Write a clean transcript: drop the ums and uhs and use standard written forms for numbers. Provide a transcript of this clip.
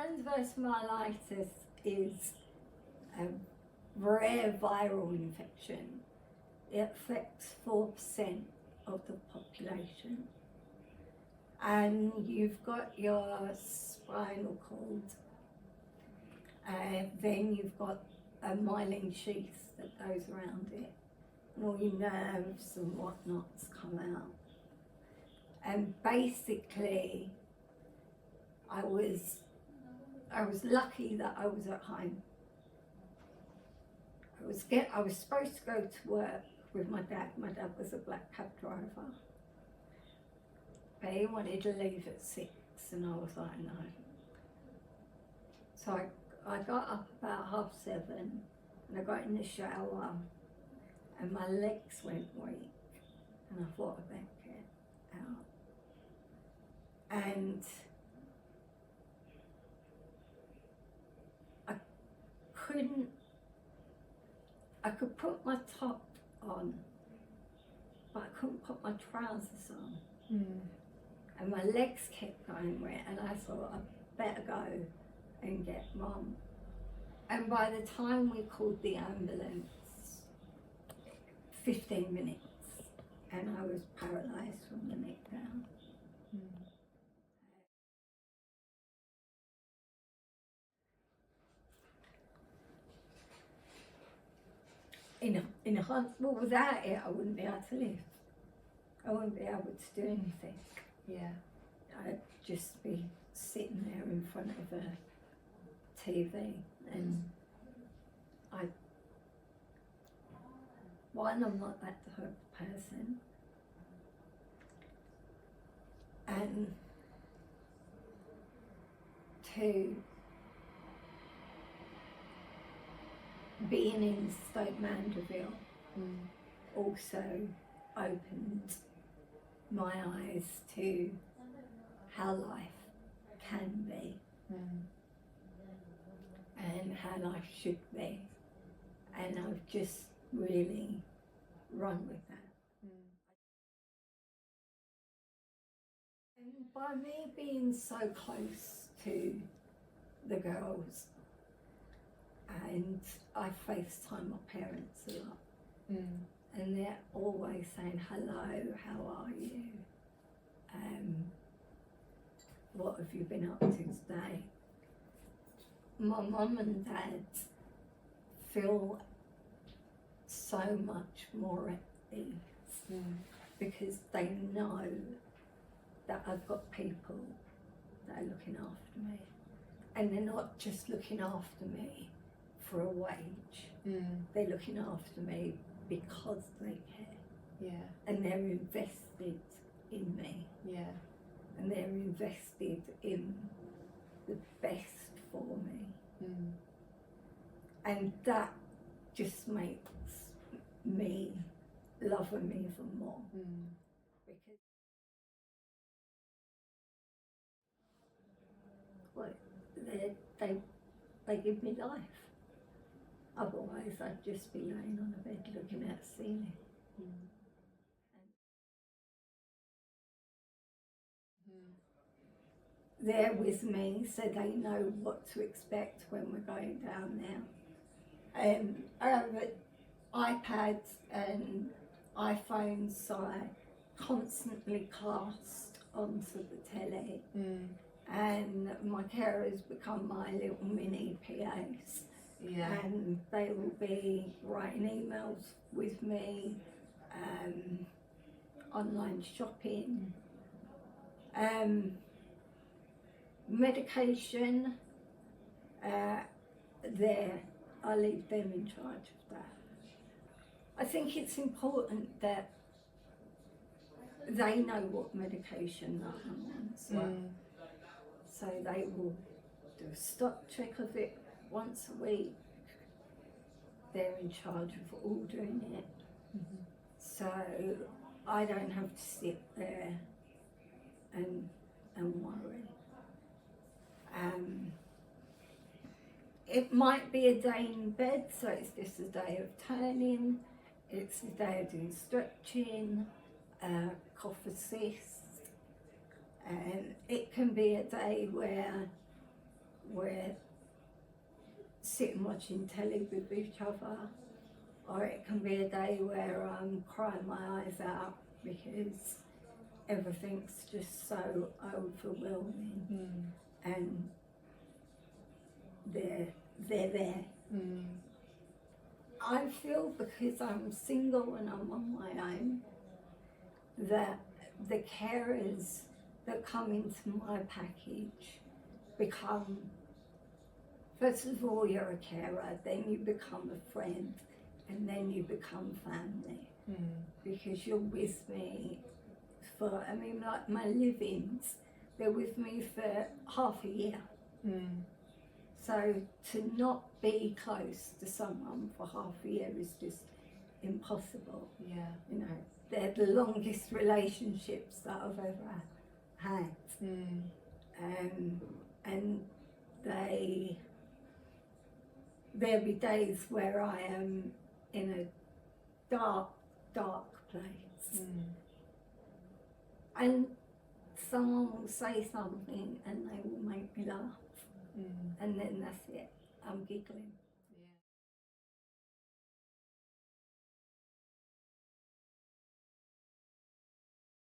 transverse myelitis is a rare viral infection. It affects 4% of the population. And you've got your spinal cord, then you've got a myelin sheath that goes around it, and all your nerves and whatnots come out. And basically, I was lucky that I was at home. I was supposed to go to work with my dad. My dad was a black cab driver, but he wanted to leave at 6, and I was like, no. So I got up about 7:30, and I got in the shower, and my legs went weak, and I thought I'd better get out. And I could put my top on, but I couldn't put my trousers on. And my legs kept going wet, and I thought I'd better go and get Mum. And by the time we called the ambulance, 15 minutes, and I was paralysed from the neck down. In a hospital, without it, I wouldn't be able to live. I wouldn't be able to do anything. Yeah. I'd just be sitting there in front of a TV, and one, I'm not that type of person, and 2, being in Stoke Mandeville also opened my eyes to how life can be and how life should be, and I've just really run with that. And by me being so close to the girls, and I FaceTime my parents a lot, and they're always saying, hello, how are you? What have you been up to today? My mum and dad feel so much more at ease because they know that I've got people that are looking after me, and they're not just looking after me for a wage. They're looking after me because they care, and they're invested in me, and they're invested in the best for me, and that just makes me love them even more. Because they give me life. Otherwise, I'd just be laying on a bed looking at the ceiling. They're with me, so they know what to expect when we're going down there. I have iPads and iPhones, so I constantly cast onto the telly. And my carers become my little mini PAs. And they will be writing emails with me, online shopping, medication, I leave them in charge of that. I think it's important that they know what medication that I'm on as well. So they will do a stock check of it once a week. They're in charge of ordering it. So I don't have to sit there and worry. It might be a day in bed, so it's just a day of turning, it's a day of doing stretching, cough assist, and it can be a day where we're sitting watching telly with each other, or it can be a day where I'm crying my eyes out because everything's just so overwhelming, and they're there. I feel because I'm single and I'm on my own, that the carers that come into my package become, first of all, you're a carer, then you become a friend, and then you become family. Because you're with me for, I mean, like my live-ins, they're with me for half a year. So to not be close to someone for half a year is just impossible. Yeah. You know, they're the longest relationships that I've ever had. And there'll be days where I am in a dark place. And someone will say something and they will make me laugh. And then that's it, I'm giggling.